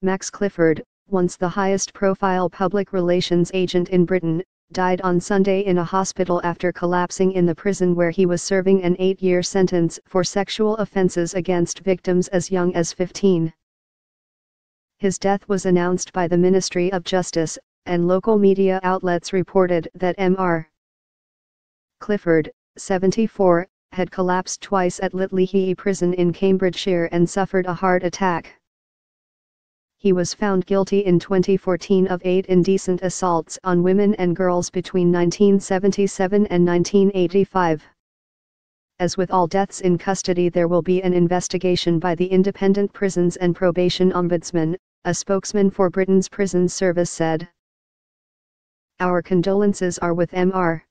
Max Clifford, once the highest-profile public relations agent in Britain, died on Sunday in a hospital after collapsing in the prison where he was serving an 8-year sentence for sexual offences against victims as young as 15. His death was announced by the Ministry of Justice, and local media outlets reported that Mr. Clifford, 74, had collapsed twice at Litley Prison in Cambridgeshire and suffered a heart attack. He was found guilty in 2014 of 8 indecent assaults on women and girls between 1977 and 1985. As with all deaths in custody, there will be an investigation by the Independent Prisons and Probation Ombudsman, a spokesman for Britain's Prison Service said. Our condolences are with Mr.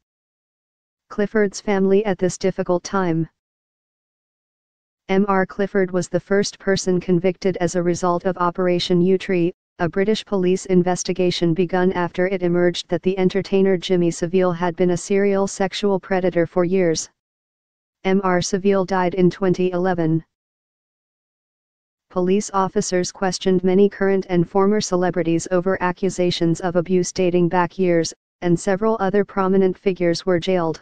Clifford's family at this difficult time. Mr. Clifford was the first person convicted as a result of Operation Yewtree, a British police investigation begun after it emerged that the entertainer Jimmy Savile had been a serial sexual predator for years. Mr. Savile died in 2011. Police officers questioned many current and former celebrities over accusations of abuse dating back years, and several other prominent figures were jailed.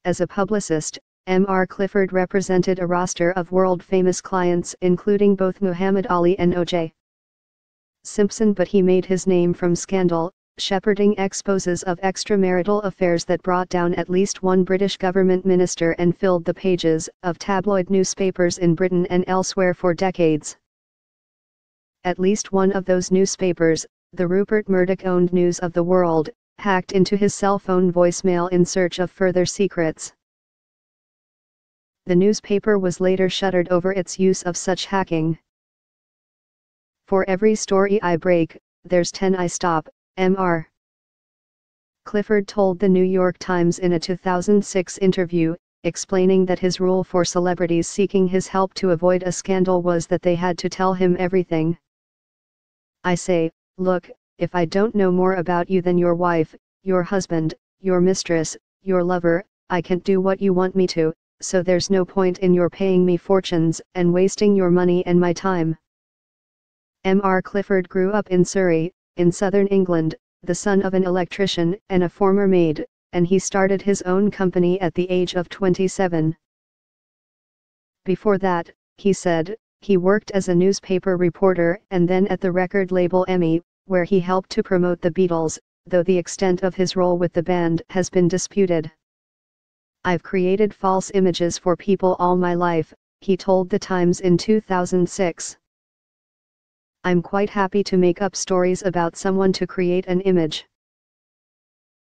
As a publicist, Mr. Clifford represented a roster of world-famous clients including both Muhammad Ali and O.J. Simpson, but he made his name from scandal, shepherding exposes of extramarital affairs that brought down at least one British government minister and filled the pages of tabloid newspapers in Britain and elsewhere for decades. At least one of those newspapers, the Rupert Murdoch-owned News of the World, hacked into his cell phone voicemail in search of further secrets. The newspaper was later shuttered over its use of such hacking. For every story I break, there's 10 I stop, Mr. Clifford told the New York Times in a 2006 interview, explaining that his rule for celebrities seeking his help to avoid a scandal was that they had to tell him everything. I say, look, if I don't know more about you than your wife, your husband, your mistress, your lover, I can't do what you want me to, so there's no point in your paying me fortunes and wasting your money and my time. Mr. Clifford grew up in Surrey, in southern England, the son of an electrician and a former maid, and he started his own company at the age of 27. Before that, he said, he worked as a newspaper reporter and then at the record label EMI, where he helped to promote the Beatles, though the extent of his role with the band has been disputed. I've created false images for people all my life, he told The Times in 2006. I'm quite happy to make up stories about someone to create an image.